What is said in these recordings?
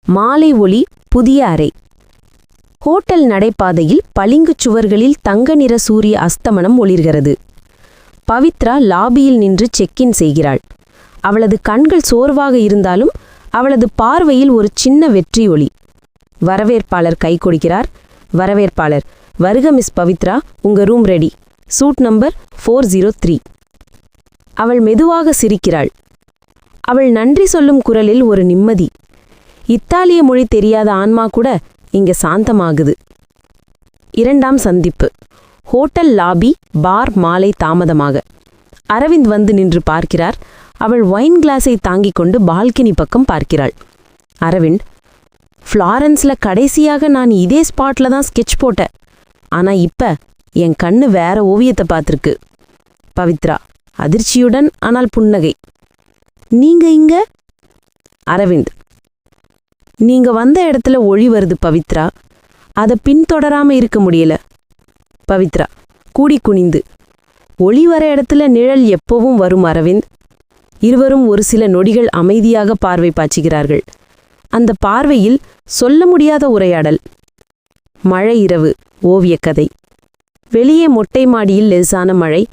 மாலை ஒளி, புதிய அறை. ஹோட்டல் நடைபாதையில் பளிங்குச் சுவர்களில் தங்க நிற சூரிய அஸ்தமனம் ஒளிர்கிறது. பவித்ரா லாபியில் நின்று செக்கின் செய்கிறாள். அவளது கண்கள் சோர்வாக இருந்தாலும் அவளது பார்வையில் ஒரு சின்ன வெற்றி ஒளி. வரவேற்பாளர் கை கொடுக்கிறார். வரவேற்பாளர்: வருக மிஸ் பவித்ரா, உங்க ரூம் ரெடி. Suit number 403. அவள் மெதுவாக சிரிக்கிறாள். அவள் நன்றி சொல்லும் குரலில் ஒரு நிம்மதி. இத்தாலிய மொழி தெரியாத ஆன்மா கூட இங்க சாந்தமாகுது. 2ஆம் சந்திப்பு. ஹோட்டல் லாபி, பார். மாலை தாமதமாக. அரவிந்த் வந்து நின்று பார்க்கிறார். அவள் வைன் கிளாஸை தாங்கிக் கொண்டு பால்கனி பக்கம் பார்க்கிறாள். அரவிந்த்: ஃப்ளாரன்ஸ்ல கடைசியாக நான் இதே ஸ்பாட்ல தான் ஸ்கெட்ச் போட்டேன். ஆனா இப்ப என் கண்ணு வேற ஓவியத்தை பார்த்துருக்கு. பவித்ரா அதிர்ச்சியுடன், ஆனால் புன்னகை: நீங்க இங்க? அரவிந்த்: நீங்க வந்த இடத்துல ஒளி வருது பவித்ரா, அதை பின்தொடராம இருக்க முடியல. பவித்ரா கூடி குனிந்து: ஒளி வர இடத்துல நிழல் எப்பவும் வரும் அரவிந்த். இருவரும் ஒரு சில நொடிகள் அமைதியாக பார்வை பாய்ச்சுகிறார்கள். அந்த பார்வையில் சொல்ல முடியாத உரையாடல். மழை இரவு, ஓவியக்கதை. வெளியே மொட்டை மாடியில் லேசான மழை,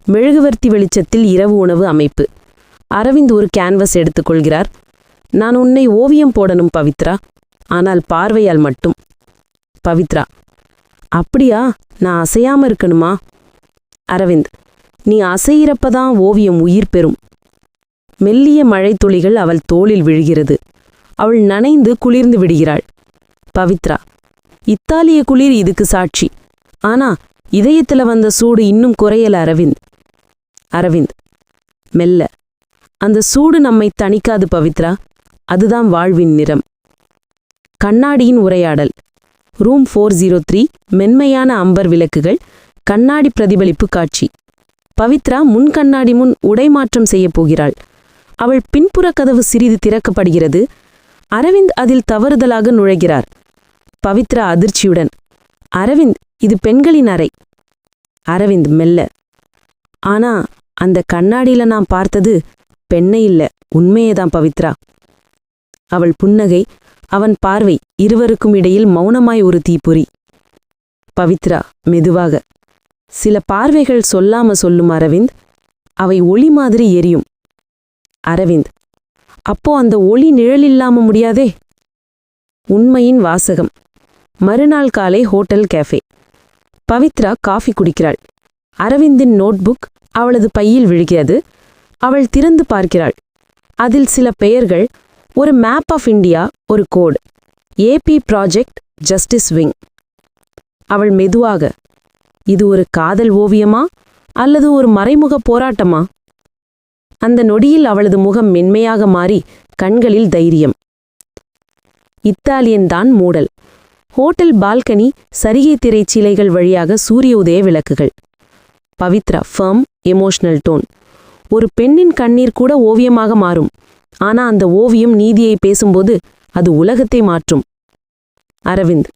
மெழுகுவர்த்தி வெளிச்சத்தில் இரவு உணவு அமைப்பு. அரவிந்த் ஒரு கேன்வஸ் எடுத்துக்கொள்கிறார். நான் உன்னை ஓவியம் போடணும் பவித்ரா, ஆனால் பார்வையால் மட்டும். பவித்ரா: அப்படியா? நான் அசையாம இருக்கணுமா? அரவிந்த்: நீ அசையிறப்பதான் ஓவியம் உயிர் பெறும். மெல்லிய மழை துளிகள் அவள் தோளில் விழுகிறது. அவள் நனைந்து குளிர்ந்து விடுகிறாள். பவித்ரா: இத்தாலிய குளிர் இதுக்கு சாட்சி. ஆனா இதயத்துல வந்த சூடு இன்னும் குறையல அரவிந்த். அரவிந்த் மெல்ல: அந்த சூடு நம்மை தணிக்காது பவித்ரா, அதுதான் வாழ்வின் நிறம். கண்ணாடியின் உரையாடல். ரூம் 403. மென்மையான அம்பர் விளக்குகள், கண்ணாடி பிரதிபலிப்பு காட்சி. பவித்ரா முன் கண்ணாடி முன் உடைமாற்றம் செய்யப் போகிறாள். அவள் பின்புற கதவு சிறிது திறக்கப்படுகிறது. அரவிந்த் அதில் தவறுதலாக நுழைகிறார். பவித்ரா அதிர்ச்சியுடன்: அரவிந்த், இது பெண்களின் அறை. அரவிந்த் மெல்ல: ஆனா அந்த கண்ணாடியில நான் பார்த்தது பெண்ணை இல்ல, உண்மையேதான் பவித்ரா. அவள் புன்னகை, அவன் பார்வை, இருவருக்கும் இடையில் மௌனமாய் ஒரு தீப்பொறி. பவித்ரா மெதுவாக: சில பார்வைகள் சொல்லாம சொல்லும் அரவிந்த், அவை ஒளி மாதிரி எரியும். அரவிந்த்: அப்போ அந்த ஒளி நிழலில்லாம முடியாதே. உண்மையின் வாசகம். மறுநாள் காலை ஹோட்டல் கேஃபே. பவித்ரா காஃபி குடிக்கிறாள். அரவிந்தின் நோட்புக் அவளது பையில் விழுகிறது. அவள் திறந்து பார்க்கிறாள். அதில் சில பெயர்கள், ஒரு மேப் ஆஃப் இந்தியா, ஒரு கோடு: ஏபி ப்ராஜெக்ட் ஜஸ்டிஸ் விங். அவள் மெதுவாக: இது ஒரு காதல் ஓவியமா அல்லது ஒரு மறைமுக போராட்டமா? அந்த நொடியில் அவளது முகம் மென்மையாக மாறி கண்களில் தைரியம். இத்தாலியன்தான் மூடல். ஹோட்டல் பால்கனி, சரிகை திரைச்சீலைகள் வழியாக சூரிய உதய விளக்குகள். Pavithra firm, emotional tone. ஒரு பெண்ணின் கண்ணீர் கூட ஓவியமாக மாறும். ஆனா அந்த ஓவியம் நீதியை பேசும்போது அது உலகத்தை மாற்றும். அரவிந்த்: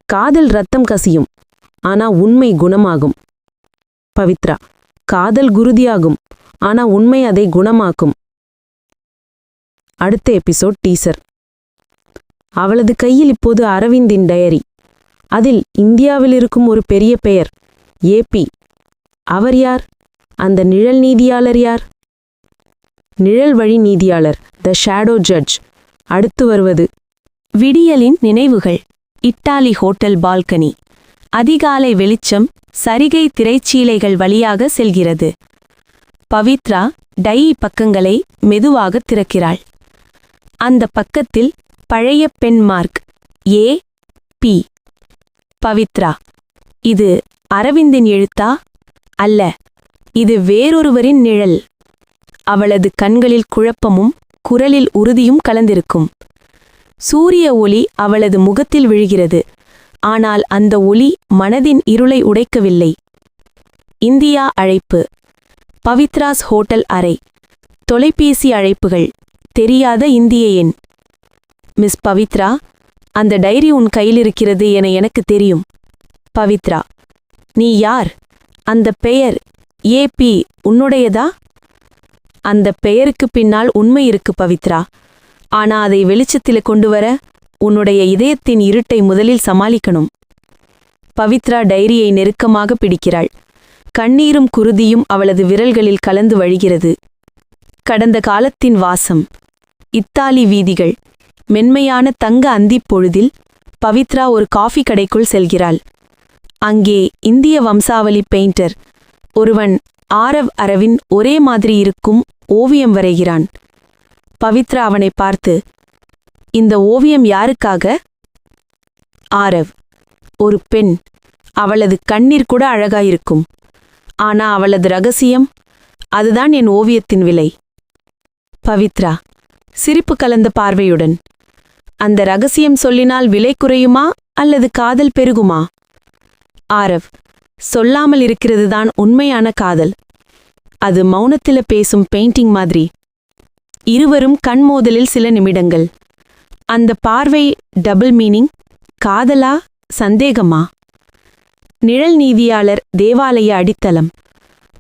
காதல் ரத்தம் கசியும், ஆனா உண்மை குணமாகும். பவித்ரா: காதல் குருதியாகும், ஆனா உண்மை அதை குணமாக்கும். அடுத்த எபிசோட் டீசர். அவளது கையில் இப்போது அரவிந்தின் டயரி. அதில் இந்தியாவில் இருக்கும் ஒரு பெரிய பெயர், ஏபி. அவர் யார்? அந்த நிழல் நீதியாளர் யார்? நிழல் வழி நீதியாளர், த ஷேடோ ஜட்ஜ். அடுத்து வருவது விடியலின் நினைவுகள். Italy hotel balcony. அதிகாலை வெளிச்சம் சரிகை திரைச்சீலைகள் வழியாக செல்கிறது. பவித்ரா டை பக்கங்களை மெதுவாக திறக்கிறாள். அந்த பக்கத்தில் பழைய பென் மார்க், ஏ பி. பவித்ரா: இது அரவிந்தின் எழுத்தா? அல்ல, இது வேறொருவரின் நிழல். அவளது கண்களில் குழப்பமும் குரலில் உறுதியும் கலந்திருக்கும். சூரிய ஒளி அவளது முகத்தில் விழுகிறது. ஆனால் அந்த ஒளி மனதின் இருளை உடைக்கவில்லை. இந்தியா அழைப்பு. பவித்ராஸ் ஹோட்டல் அறை. தொலைபேசி அழைப்புகள். தெரியாத இந்திய எண். மிஸ் பவித்ரா, அந்த டைரி உன் கையிலிருக்கிறது என எனக்கு தெரியும். பவித்ரா: நீ யார்? அந்த பெயர் ஏபி உன்னுடையதா? அந்த பெயருக்கு பின்னால் உண்மை இருக்கு பவித்ரா. ஆனா அதை வெளிச்சத்தில் கொண்டு வர உன்னுடைய இதயத்தின் இருட்டை முதலில் சமாளிக்கணும். பவித்ரா டைரியை நெருக்கமாக பிடிக்கிறாள். கண்ணீரும் குருதியும் அவளது விரல்களில் கலந்து வழிகிறது. கடந்த காலத்தின் வாசம். இத்தாலி வீதிகள். மென்மையான தங்க அந்திப் பொழுதில் பவித்ரா ஒரு காஃபி கடைக்குள் செல்கிறாள். அங்கே இந்திய வம்சாவளி பெயிண்டர் ஒருவன் ஆரவ் அரவின் ஒரே மாதிரி இருக்கும் ஓவியம் வரைகிறான். பவித்ரா அவனை பார்த்து, இந்த ஓவியம் யாருக்காக? ஆரவ்: ஒரு பெண். அவளது கண்ணீர் கூட அழகாயிருக்கும். ஆனா அவளது ரகசியம், அதுதான் என் ஓவியத்தின் விலை. பவித்ரா சிரிப்பு கலந்த பார்வையுடன், அந்த ரகசியம் சொல்லினால் விலை குறையுமா அல்லது காதல் பெருகுமா? ஆரவ்: சொல்லாமல் இருக்கிறதுதான் உண்மையான காதல். அது மௌனத்தில பேசும் பெயிண்டிங் மாதிரி. இருவரும் கண்மோதலில் சில நிமிடங்கள். அந்த பார்வை டபுள் மீனிங். காதலா, சந்தேகமா? நிழல் நீதியாளர் தேவாலய அடித்தளம்.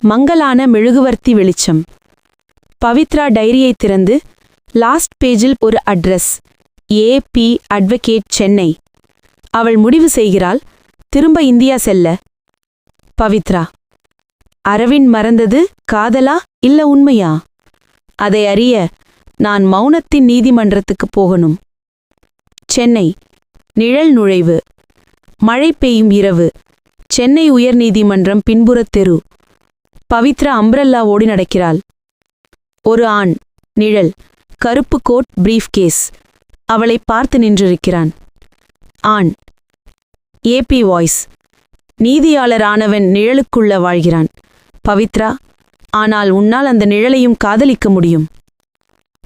மங்கலான மெழுகுவர்த்தி வெளிச்சம். பவித்ரா டைரியை திறந்து லாஸ்ட் பேஜில் ஒரு அட்ரஸ், ஏ.பி. அட்வொகேட், சென்னை. அவள் முடிவு செய்கிறாள், திரும்ப இந்தியா செல்ல. பவித்ரா: அரவிந்த் மறந்தது காதலா இல்ல உண்மையா? அதை அறிய நான் மௌனத்தின் நீதிமன்றத்துக்கு போகணும். சென்னை. நிழல் நுழைவு. மழை பெய்யும் இரவு. சென்னை உயர்நீதிமன்றம் பின்புறத் தெரு. பவித்ரா அம்ப்ரெல்லாவோடு நடக்கிறாள். ஒரு ஆண். நிழல். கருப்பு கோட், பிரீஃப் கேஸ். அவளை பார்த்து நின்றிருக்கிறான். ஆண். ஏ.பி. வாய்ஸ். நீதியாளரானவன் நிழலுக்குள்ள வாழ்கிறான். பவித்ரா: ஆனால் உன்னால் அந்த நிழலையும் காதலிக்க முடியும்.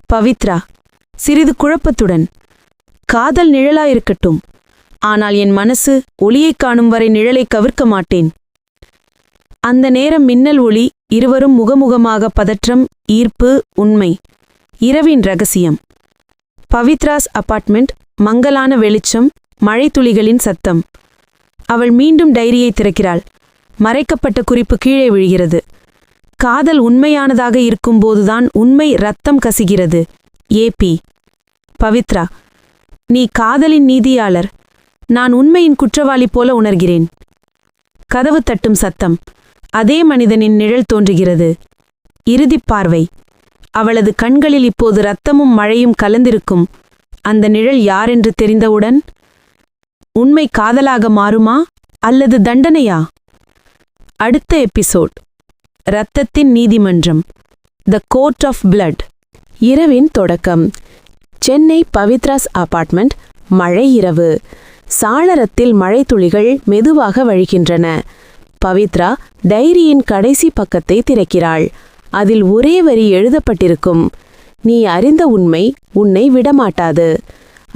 பவித்ரா சிறிது குழப்பத்துடன்: காதல் நிழலாயிருக்கட்டும், ஆனால் என் மனசு ஒளியைக் காணும் வரை நிழலை கவிர்க்க மாட்டேன். அந்த நேரம் மின்னல் ஒளி. இருவரும் முகமுகமாக. பதற்றம், ஈர்ப்பு, உண்மை. இரவின் ரகசியம். பவித்ராஸ் அபார்ட்மெண்ட். மங்கலான வெளிச்சம், மழைத்துளிகளின் சத்தம். அவள் மீண்டும் டைரியை திறக்கிறாள். மறைக்கப்பட்ட குறிப்பு கீழே விழுகிறது. காதல் உண்மையானதாக இருக்கும்போதுதான் உண்மை ரத்தம் கசிகிறது. ஏ.பி. பவித்ரா: நீ காதலின் நீதியாளர், நான் உண்மையின் குற்றவாளி போல உணர்கிறேன். கதவு தட்டும் சத்தம். அதே மனிதனின் நிழல் தோன்றுகிறது. இறுதிப் பார்வை. அவளது கண்களில் இப்போது இரத்தமும் மழையும் கலந்திருக்கும். அந்த நிழல் யாரென்று தெரிந்தவுடன் உண்மை காதலாக மாறுமா அல்லது தண்டனையா? அடுத்த எபிசோட்: இரத்தத்தின் நீதிமன்றம். The court of blood. இரவின் தொடக்கம். சென்னை பவித்ராஸ் அபார்ட்மெண்ட். மழை இரவு. சாளரத்தில் மழைத்துளிகள் மெதுவாக வழிகின்றன. பவித்ரா டைரியின் கடைசி பக்கத்தை திறக்கிறாள். அதில் ஒரே வரி எழுதப்பட்டிருக்கும்: நீ அறிந்த உண்மை உன்னை விடமாட்டாது.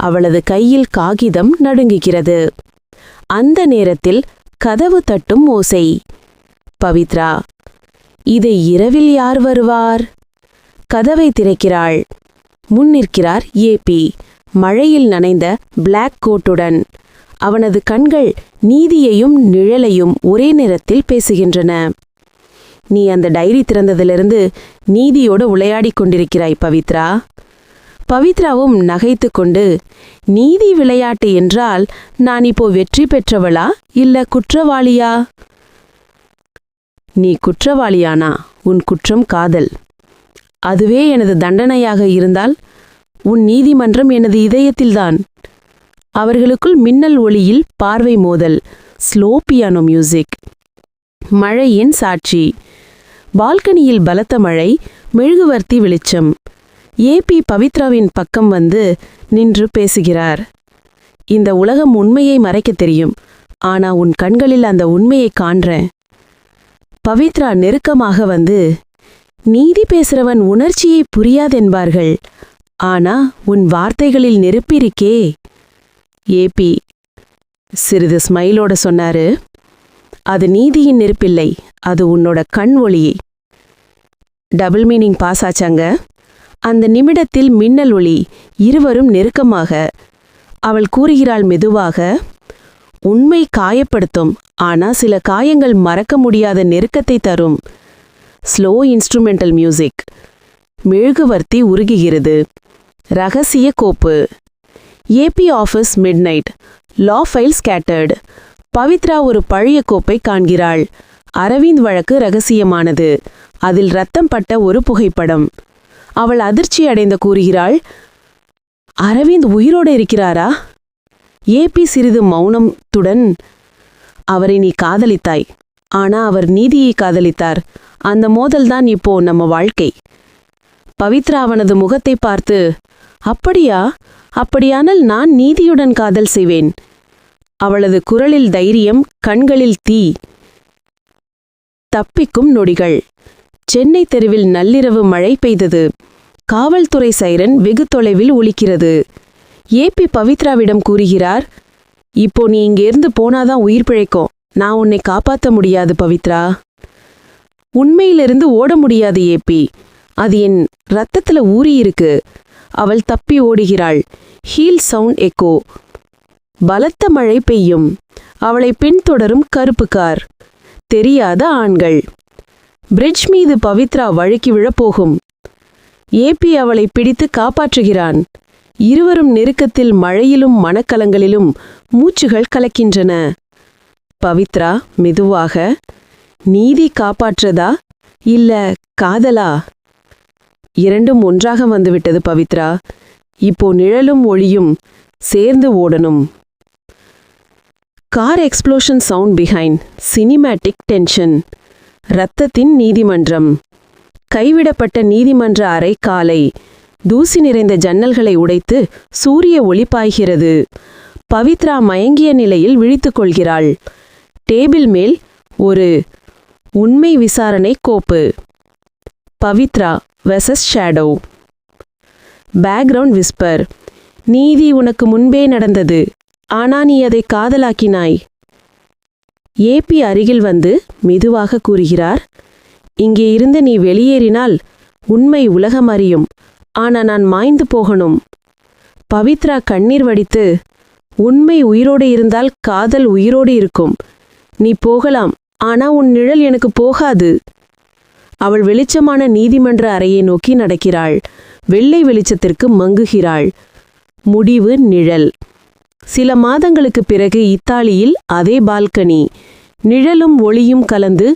அவளது கையில் காகிதம் நடுங்குகிறது. அந்த நேரத்தில் கதவு தட்டும் ஓசை. பவித்ரா: இதை இரவில் யார் வருவார்? கதவை திறக்கிறாள். முன் நிற்கிறார் ஏ.பி. மழையில் நனைந்த பிளாக் கோட்டுடன். அவனது கண்கள் நீதியையும் நிழலையும் ஒரே நேரத்தில் பேசுகின்றன. நீ அந்த டைரி திறந்ததிலிருந்து நீதியோடு விளையாடிக் கொண்டிருக்கிறாய் பவித்ரா. பவித்ராவும் நகைத்து கொண்டு, நீதி விளையாட்டு என்றால் நான் இப்போ வெற்றி பெற்றவளா இல்ல குற்றவாளியா? நீ குற்றவாளியானா உன் குற்றம் காதல். அதுவே எனது தண்டனையாக இருந்தால் உன் நீதிமன்றம் எனது இதயத்தில்தான். அவர்களுக்குள் மின்னல் ஒளியில் பார்வை மோதல். Slow piano music. மழையின் சாட்சி. பால்கனியில் பலத்த மழை, மெழுகுவர்த்தி வெளிச்சம். ஏ.பி. பவித்ராவின் பக்கம் வந்து நின்று பேசுகிறார். இந்த உலகம் உண்மையை மறைக்கத் தெரியும், ஆனா உன் கண்களில் அந்த உண்மையை காண்றேன். பவித்ரா நெருக்கமாக வந்து, நீதி பேசுறவன் உணர்ச்சியை புரியாதென்பார்கள், ஆனா உன் வார்த்தைகளில் நெருப்பிருக்கே. ஏ.பி. சிறிது ஸ்மைலோட சொன்னாரு, அது நீதியின் நெருப்பில்லை, அது உன்னோட கண் ஒளியே. டபுள் மீனிங் பாஸ் ஆச்சாங்க. அந்த நிமிடத்தில் மின்னல் ஒளி. இருவரும் நெருக்கமாக. அவள் கூறுகிறாள் மெதுவாக, உண்மை காயப்படுத்தும், ஆனா சில காயங்கள் மறக்க முடியாத நெருக்கத்தை தரும். Slow instrumental music. மெழுகுவர்த்தி உருகுகிறது. ரகசிய கோப்பு. AB office midnight. Law file scattered. பவித்ரா ஒரு பழைய கோப்பை காண்கிறாள். அரவிந்த் வழக்கு ரகசியமானது. அதில் ரத்தம் பட்ட ஒரு புகைப்படம். அவள் அதிர்ச்சி அடைந்து கூறுகிறாள், அரவிந்த் உயிரோடு இருக்கிறாரா? ஏபி சிறிது மௌனத்துடன், அவரை நீ காதலித்தாய். ஆனா அவர் நீதியை காதலித்தார். அந்த மோதல்தான் இப்போ நம்ம வாழ்க்கை. பவித்ரா அவனது முகத்தை பார்த்து, அப்படியா? அப்படியானால் நான் நீதியுடன் காதல் செய்வேன். அவளது குரலில் தைரியம், கண்களில் தீ. தப்பிக்கும் நொடிகள். சென்னை தெருவில் நள்ளிரவு மழை பெய்தது. காவல்துறை சைரன் வெகு தொலைவில் ஒலிக்கிறது. ஏபி பவித்ராவிடம் கூறுகிறார், இப்போ நீ இங்கேருந்து போனாதான் உயிர் பிழைக்கும். நான் உன்னை காப்பாற்ற முடியாது பவித்ரா. உண்மையிலிருந்து ஓட முடியாது ஏபி. அது என் ரத்தத்துல ஊறியிருக்கு. அவள் தப்பி ஓடுகிறாள். Heel sound echo. பலத்த மழை பெய்யும். அவளை பின்தொடரும் கருப்பு கார். தெரியாத ஆண்கள். பிரிட்ஜ் மீது பவித்ரா வழுக்கி விழப்போகும். ஏபி அவளை பிடித்து காப்பாற்றுகிறான். இருவரும் நெருக்கத்தில் மழையிலும் மனக்கலங்களிலும் மூச்சுகள் கலக்கின்றன. பவித்ரா மெதுவாக, நீதி காப்பாற்றதா இல்ல காதலா? இரண்டும் ஒன்றாக வந்துவிட்டது பவித்ரா. இப்போ நிழலும் ஒளியும் சேர்ந்து ஓடணும். Car explosion sound behind. Cinematic tension. இரத்தத்தின் நீதிமன்றம். கைவிடப்பட்ட நீதிமன்ற அறை காலை. தூசி நிறைந்த ஜன்னல்களை உடைத்து சூரிய ஒளி பாய்கிறது. பவித்ரா மயங்கிய நிலையில் விழித்துக் கொள்கிறாள். டேபிள் மேல் ஒரு உண்மை விசாரணை கோப்பு. Pavithra versus shadow. Background whisper. நீதி உனக்கு முன்பே நடந்தது. ஆனா நீ அதை காதலாக்கினாய். ஏபி அருகில் வந்து மெதுவாக கூறுகிறார், இங்கே இருந்து நீ வெளியேறினால் உண்மை உலகம் அறியும். ஆனா நான் மாய்ந்து போகணும். பவித்ரா கண்ணீர் வடித்து, உண்மை உயிரோடு இருந்தால் காதல் உயிரோடு இருக்கும். நீ போகலாம், ஆனா உன் நிழல் எனக்கு போகாது. அவள் வெளிச்சமான நீதிமன்ற அறையை நோக்கி நடக்கிறாள். வெள்ளை வெளிச்சத்திற்கு மங்குகிறாள். முடிவு நிழல். சில மாதங்களுக்கு பிறகு இத்தாலியில் அதே பால்கனி. நிழலும் ஒளியும் கலந்து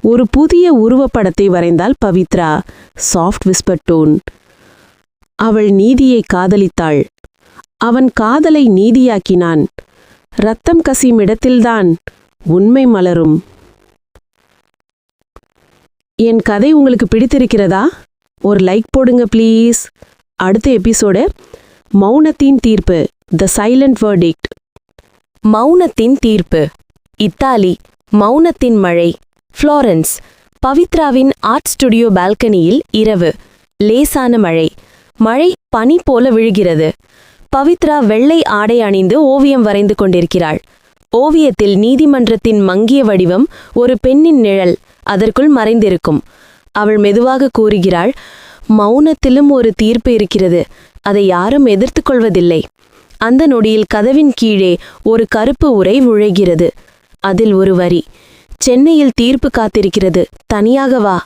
ஒரு புதிய உருவப்படத்தை வரைந்தாள் பவித்ரா. Soft whisper tone. அவள் நீதியை காதலித்தாள். அவன் காதலை நீதியாக்கினான். ரத்தம் கசியும் இடத்தில்தான் உண்மை மலரும். என் கதை உங்களுக்கு பிடித்திருக்கிறதா? ஒரு லைக் போடுங்க ப்ளீஸ். அடுத்த எபிசோடு மௌனத்தின் தீர்ப்பு. த சைலண்ட் வெர்டிக்ட். மௌனத்தின் தீர்ப்பு. இத்தாலி. மௌனத்தின் மழை. ஃப்ளோரன்ஸ். பவித்ராவின் ஆர்ட் ஸ்டுடியோ பால்கனியில் இரவு. லேசான மழை. மழை பனி போல விழுகிறது. பவித்ரா வெள்ளை ஆடை அணிந்து ஓவியம் வரைந்து கொண்டிருக்கிறாள். ஓவியத்தில் நீதிமன்றத்தின் மங்கிய வடிவம், ஒரு பெண்ணின் நிழல் அதற்குள் மறைந்திருக்கும். அவள் மெதுவாக கூறுகிறாள், மௌனத்திலும் ஒரு தீர்ப்பு இருக்கிறது. அதை யாரும் எதிர்த்து கொள்வதில்லை. அந்த நொடியில் கதவின் கீழே ஒரு கருப்பு உரை விழுகிறது. அதில் ஒரு வரி, சென்னையில் தீர்ப்பு காத்திருக்கிறது, தனியாக வா.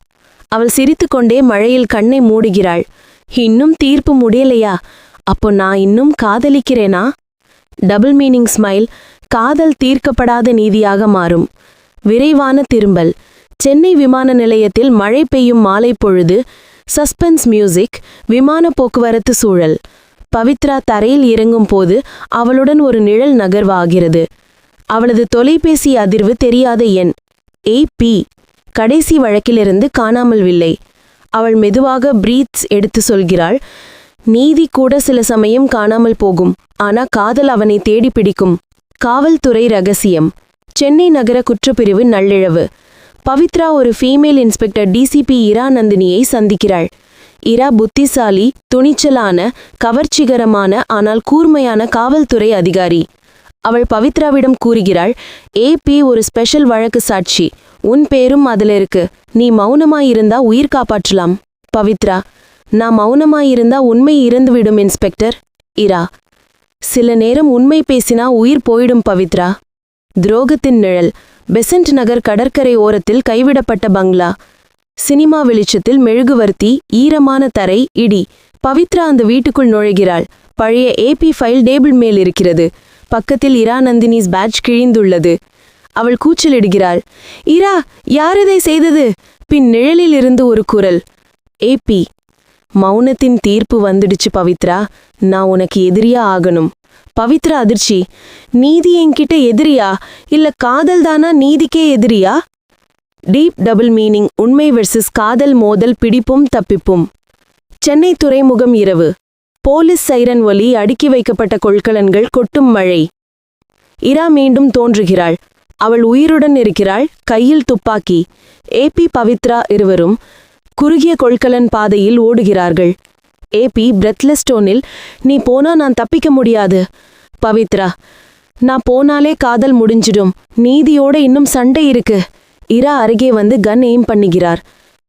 அவள் சிரித்துக்கொண்டே மழையில் கண்ணை மூடுகிறாள். இன்னும் தீர்ப்பு முடியலையா? அப்போ நான் இன்னும் காதலிக்கிறேனா? Double meaning smile. காதல் தீர்க்கப்படாத நீதியாக மாறும். விரைவான திரும்பல். சென்னை விமான நிலையத்தில் மழை பெய்யும் மாலை பொழுது. Suspense music. விமான போக்குவரத்து சூழல். பவித்ரா தரையில் இறங்கும் போது அவளுடன் ஒரு நிழல் நகர்வாகிறது. அவளது தொலைபேசி அதிர்வு தெரியாத எண். AP. கடைசி வழக்கிலிருந்து காணாமல்வில்லை. அவள் மெதுவாக பிரீத்ஸ் எடுத்து சொல்கிறாள், நீதி கூட சில சமயம் காணாமல் போகும். ஆனா காதல் அவனை தேடி பிடிக்கும். காவல்துறை ரகசியம். சென்னை நகர குற்றப்பிரிவு நள்ளிரவு. பவித்ரா ஒரு ஃபீமேல் இன்ஸ்பெக்டர் DCP இரா நந்தினியை சந்திக்கிறாள். இரா புத்திசாலி, துணிச்சலான, கவர்ச்சிகரமான ஆனால் கூர்மையான காவல்துறை அதிகாரி. அவள் பவித்ராவிடம் கூறுகிறாள், AP ஒரு ஸ்பெஷல் வழக்கு சாட்சி. உன் பேரும் அதுல இருக்கு. நீ மௌனமாயிருந்தா உயிர் காப்பாற்றலாம். பவித்ரா, நான் மௌனமாயிருந்தா உண்மை இறந்துவிடும் இன்ஸ்பெக்டர். இரா, சில நேரம் உண்மை பேசினா உயிர் போயிடும் பவித்ரா. துரோகத்தின் நிழல். பெசன்ட் நகர் கடற்கரை ஓரத்தில் கைவிடப்பட்ட பங்களா. சினிமா வெளிச்சத்தில் மெழுகுவர்த்தி, ஈரமான தரை, இடி. பவித்ரா அந்த வீட்டுக்குள் நுழைகிறாள். பழைய ஏபி ஃபைல் டேபிள் மேல் இருக்கிறது. பக்கத்தில் இரா நந்தினிஸ் பேட்ச் கிழிந்துள்ளது. அவள் கூச்சலிடுகிறாள். இரா, யார் இதை செய்தது? பின் நிழலில் இருந்து ஒரு குரல். ஏபி. மௌனத்தின் தீர்ப்பு வந்துடுச்சு பவித்ரா. நான் உனக்கு எதிரியா ஆகணும். பவித்ரா அதிர்ச்சி. நீதி என்கிட்ட எதிரியா இல்ல காதல் தானா நீதிக்கே எதிரியா? Deep double meaning. உண்மை வெர்சஸ் காதல் மோதல், பிடிப்பும் தப்பிப்பும். சென்னை துறைமுகம் இரவு. போலீஸ் சைரன் ஒலி, அடுக்கி வைக்கப்பட்ட கொள்கலன்கள், கொட்டும் மழை. இரா மீண்டும் தோன்றுகிறாள். அவள் உயிருடன் இருக்கிறாள், கையில் துப்பாக்கி. ஏபி, பவித்ரா இருவரும் குறுகிய கொள்கலன் பாதையில் ஓடுகிறார்கள். ஏபி பிரெத்லெஸ் டோனில், நீ போனா நான் தப்பிக்க முடியாது. பவித்ரா, நான் போனாலே காதல் முடிஞ்சிடும். நீதியோட இன்னும் சண்டை இருக்கு. இரா அருகே வந்து கன் எய்ம் பண்ணுகிறார்.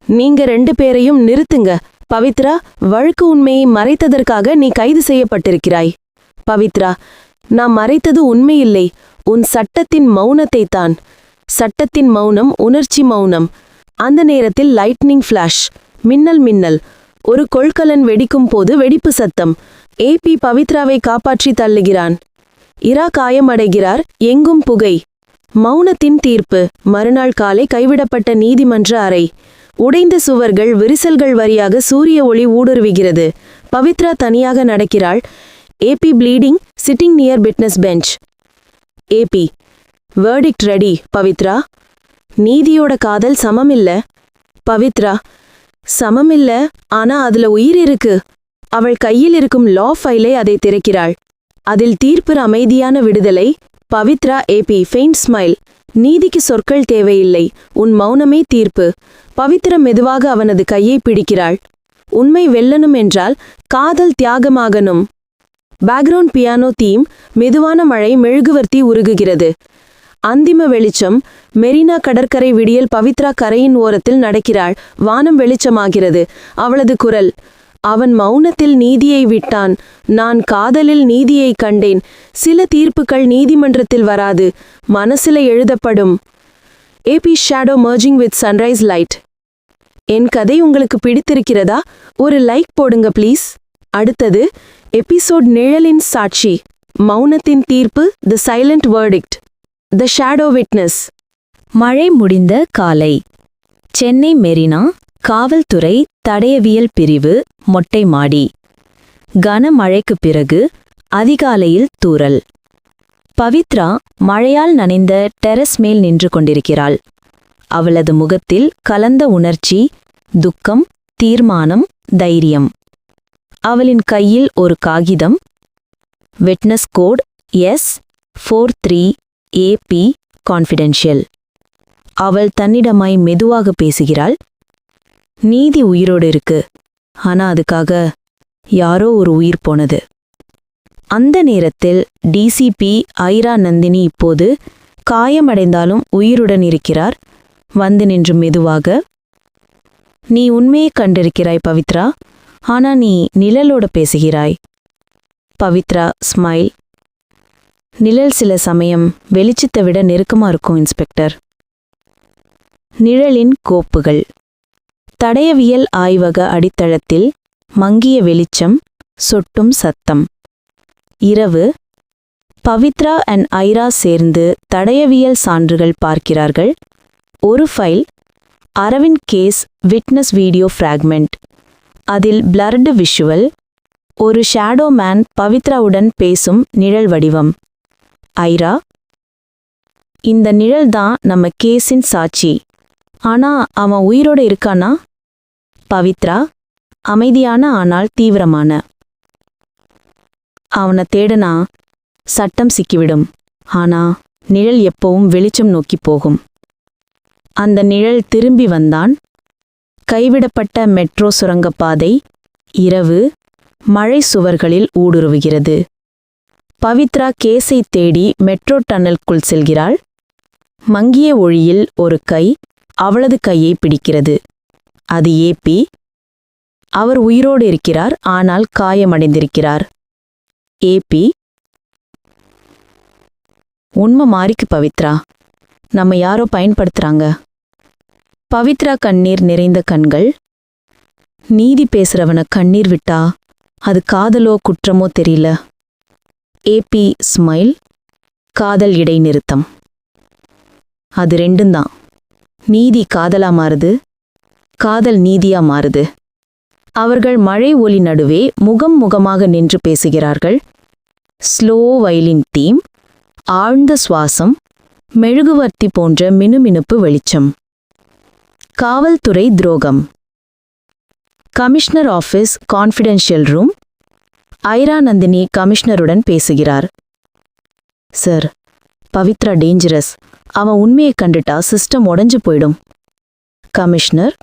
நீங்க 2 பேரையும் நிறுத்துங்க. பவித்ரா, வழக்கு உண்மையை மறைத்ததற்காக நீ கைது செய்யப்பட்டிருக்கிறாய். பவித்ரா, நான் மறைத்தது உண்மையில்லை, உன் சட்டத்தின் மௌனத்தை தான். சட்டத்தின் மௌனம் உணர்ச்சி மௌனம். அந்த நேரத்தில் லைட்னிங் ஃபிளாஷ், மின்னல் மின்னல். ஒரு கொள்கலன் வெடிக்கும் போது வெடிப்பு சத்தம். ஏபி பவித்ராவை காப்பாற்றி தள்ளுகிறான். இரா காயமடைகிறார். எங்கும் புகை. மௌனத்தின் தீர்ப்பு. மறுநாள் காலை கைவிடப்பட்ட நீதிமன்ற அறை. உடைந்த சுவர்கள், விரிசல்கள் வழியாக சூரிய ஒளி ஊடுருவுகிறது. பவித்ரா தனியாக நடக்கிறாள். AB bleeding, sitting near witness bench. AB, verdict ready. Pavithra, நீதியோட காதல் சமமில்ல. பவித்ரா, சமமில்ல, ஆனா அதுல உயிர் இருக்கு. அவள் கையில் இருக்கும் லா ஃபைலை அதை திறக்கிறாள். அதில் தீர்ப்பு அமைதியான விடுதலை. பவித்ரா. AB faint smile. நீதிக்கு சொற்கள் தேவையில்லை, உன் மௌனமே தீர்ப்பு. பவித்ரா மெதுவாக அவனது கையை பிடிக்கிறாள். உண்மை வெல்லணும் என்றால் காதல் தியாகமாகணும். Background piano theme. மெதுவான மழை, மெழுகுவர்த்தி உருகுகிறது. அந்திம வெளிச்சம். மெரினா கடற்கரை விடியல். பவித்ரா கரையின் ஓரத்தில் நடக்கிறாள். வானம் வெளிச்சமாகிறது. அவளது குரல். அவன் மௌனத்தில் நீதியை விட்டான், நான் காதலில் நீதியை கண்டேன். சில தீர்ப்புகள் நீதிமன்றத்தில் வராது, மனசுல எழுதப்படும். AB shadow merging with sunrise light. என் கதை உங்களுக்கு பிடித்திருக்கிறதா? ஒரு லைக் போடுங்க ப்ளீஸ். அடுத்தது எபிசோட் நிழலின் சாட்சி. மௌனத்தின் தீர்ப்பு. தி சைலண்ட் வேர்டிக்ட். தி ஷேடோ விட்னஸ். மழை முடிந்த காலை. சென்னை மெரினா காவல்துறை தடயவியல் பிரிவு, மொட்டை மாடி. கனமழைக்குப் பிறகு அதிகாலையில் தூறல். பவித்ரா மழையால் நனைந்த டெரஸ் மேல் நின்று கொண்டிருக்கிறாள். அவளது முகத்தில் கலந்த உணர்ச்சி, துக்கம், தீர்மானம், தைரியம். அவளின் கையில் ஒரு காகிதம். Witness code S43 AP confidential. அவள் தன்னிடமாய் மெதுவாக பேசுகிறாள். நீதி உயிரோடு இருக்கு, ஆனா அதுக்காக யாரோ ஒரு உயிர் போனது. அந்த நேரத்தில் டிசிபி ஐரா நந்தினி இப்போது காயமடைந்தாலும் உயிருடன் இருக்கிறார். வந்து நின்று மெதுவாக, நீ உண்மையை கண்டிருக்கிறாய் பவித்ரா, ஆனா நீ நிழலோட பேசுகிறாய். பவித்ரா ஸ்மைல். நிழல் சில சமயம் வெளிச்சத்தை விட நெருக்கமா இருக்கும் இன்ஸ்பெக்டர். நிழலின் கோப்புகள். தடயவியல் ஆய்வக அடித்தளத்தில் மங்கிய வெளிச்சம், சொட்டும் சத்தம். இரவு. பவித்ரா அண்ட் ஐரா சேர்ந்து தடயவியல் சான்றுகள் பார்க்கிறார்கள். ஒரு file. Arvind case witness video fragment. அதில் பிளர்டு விஷுவல். ஒரு ஷேடோ மேன் பவித்ராவுடன் பேசும் நிழல் வடிவம். ஐரா, இந்த நிழல் தான் நம்ம கேஸின் சாட்சி, ஆனா அவன் உயிரோட இருக்கானா? பவித்ரா, அமைதியான ஆனால் தீவிரமான. அவனை தேடனா சட்டம் சிக்கிவிடும், ஆனா நிழல் எப்பவும் வெளிச்சம் நோக்கி போகும். அந்த நிழல் திரும்பி வந்தான். கைவிடப்பட்ட மெட்ரோ சுரங்கப்பாதை. இரவு. மழை சுவர்களில் ஊடுருவுகிறது. பவித்ரா கேஸை தேடி மெட்ரோ டன்னலுக்குள் செல்கிறாள். மங்கிய ஒளியில் ஒரு கை அவளது கையை பிடிக்கிறது. அது ஏபி. அவர் உயிரோடு இருக்கிறார், ஆனால் காயமடைந்திருக்கிறார். ஏபி, உண்மை மாறிக்கு பவித்ரா, நம்ம யாரோ பயன்படுத்துறாங்க. பவித்ரா கண்ணீர் நிறைந்த கண்கள். நீதி பேசுறவன கண்ணீர் விட்டா அது காதலோ குற்றமோ தெரியல. ஏபி ஸ்மைல், காதல் இடைநிறுத்தம். அது ரெண்டும்தான். நீதி காதலா மாறுது, காதல் நீதியா மாறுது. அவர்கள் மழை ஒலி நடுவே முகம் முகமாக நின்று பேசுகிறார்கள். ஸ்லோ வயலின் தீம், ஆழ்ந்த சுவாசம், மெழுகுவர்த்தி போன்ற மினுமினுப்பு வெளிச்சம். காவல்துறை துரோகம். Commissioner office confidential room. Aira Nandini கமிஷனருடன் பேசுகிறார். Sir, Pavithra dangerous. அவன் உண்மையை கண்டுட்டா சிஸ்டம் உடைஞ்சு போயிடும். கமிஷனர்,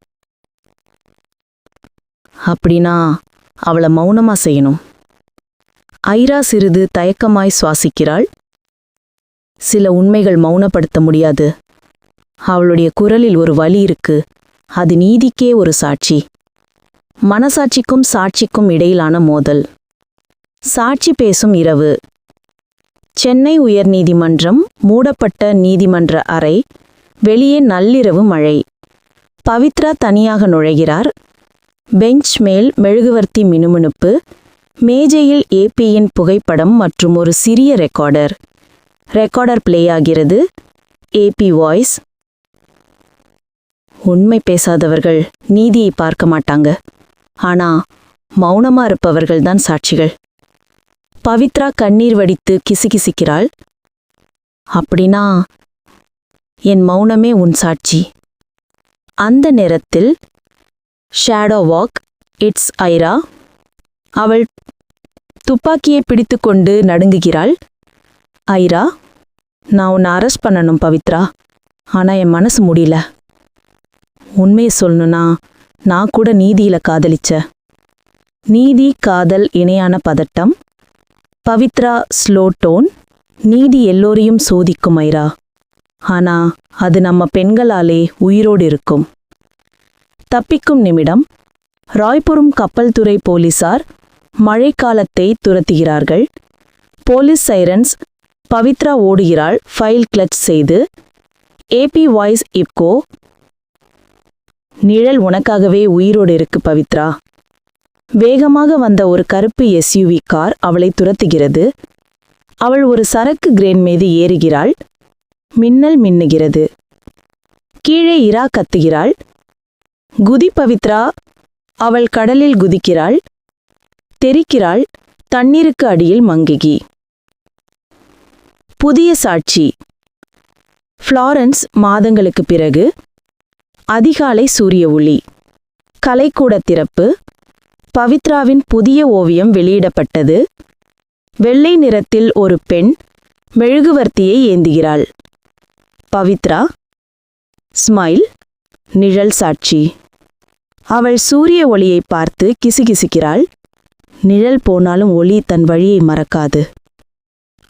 அப்படின்னா அவளை மௌனமா செய்யணும். ஐரா சிறிது தயக்கமாய் சுவாசிக்கிறாள். சில உண்மைகள் மௌனப்படுத்த முடியாது. அவளுடைய குரலில் ஒரு வலி இருக்கு. அது நீதிக்கே ஒரு சாட்சி. மனசாட்சிக்கும் சாட்சிக்கும் இடையிலான மோதல். சாட்சி பேசும் இரவு. சென்னை உயர்நீதிமன்றம், மூடப்பட்ட நீதிமன்ற அறை. வெளியே நள்ளிரவு மழை. பவித்ரா தனியாக நுழைகிறார். பெஞ்ச் மேல் மெழுகுவர்த்தி மினுமினுப்பு. மேஜையில் ஏபியின் புகைப்படம் மற்றும் ஒரு சிறிய ரெக்கார்டர். ரெக்கார்டர் பிளே ஆகிறது. AP voice. உண்மை பேசாதவர்கள் நீதியை பார்க்க மாட்டாங்க. ஆனா மௌனமா இருப்பவர்கள்தான் சாட்சிகள். பவித்ரா கண்ணீர் வடித்து கிசுகிசுக்கிறாள். அப்படின்னா என் மௌனமே உன் சாட்சி. அந்த நேரத்தில் ஷேடோ வாக். இட்ஸ் ஐரா. அவள் துப்பாக்கியை பிடித்துக்கொண்டு நடுங்குகிறாள். ஐரா, நான் உன்னை அரெஸ்ட் பண்ணணும் பவித்ரா. ஆனா என் மனசு முடியல. உண்மையை சொல்லணும்னா நான் கூட நீதியில காதலிச்ச. நீதி காதல் இணையான பதட்டம். Pavithra slow tone. நீதி எல்லோரையும் சோதிக்கும் ஐரா. ஆனா அது நம்ம பெண்களாலே உயிரோடு இருக்கும். தப்பிக்கும் நிமிடம். ராய்புரம் கப்பல் துறை போலீசார் மழைக்காலத்தை துரத்துகிறார்கள். Police sirens. பவித்ரா ஓடுகிறாள் ஃபைல் கிளட்ச் செய்து. ஏபி வாய்ஸ் இப்கோ. நிழல் உனக்காகவே உயிரோடு இருக்கு பவித்ரா. வேகமாக வந்த ஒரு கருப்பு எஸ்யூவி கார் அவளை துரத்துகிறது. அவள் ஒரு சரக்கு கிரேன் மீது ஏறுகிறாள். மின்னல் மின்னுகிறது. கீழே இரா கத்துகிறாள். குதி பவித்ரா. அவள் கடலில் குதிக்கிறாள். தெரிக்கிறாள். தண்ணீருக்கு அடியில் மங்ககி. புதிய சாட்சி. ஃப்ளாரன்ஸ் மாதங்களுக்கு பிறகு. அதிகாலை சூரிய ஒளி. கலைக்கூட திறப்பு. பவித்ராவின் புதிய ஓவியம் வெளியிடப்பட்டது. வெள்ளை நிறத்தில் ஒரு பெண் மெழுகுவர்த்தியை ஏந்துகிறாள். பவித்ரா ஸ்மைல். நிழல் சாட்சி. அவள் சூரிய ஒளியை பார்த்து கிசுகிசுக்கிறாள். நிழல் போனாலும் ஒளி தன் வழியை மறக்காது.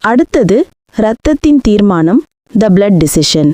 அடுத்தது இரத்தத்தின் தீர்மானம். The blood decision.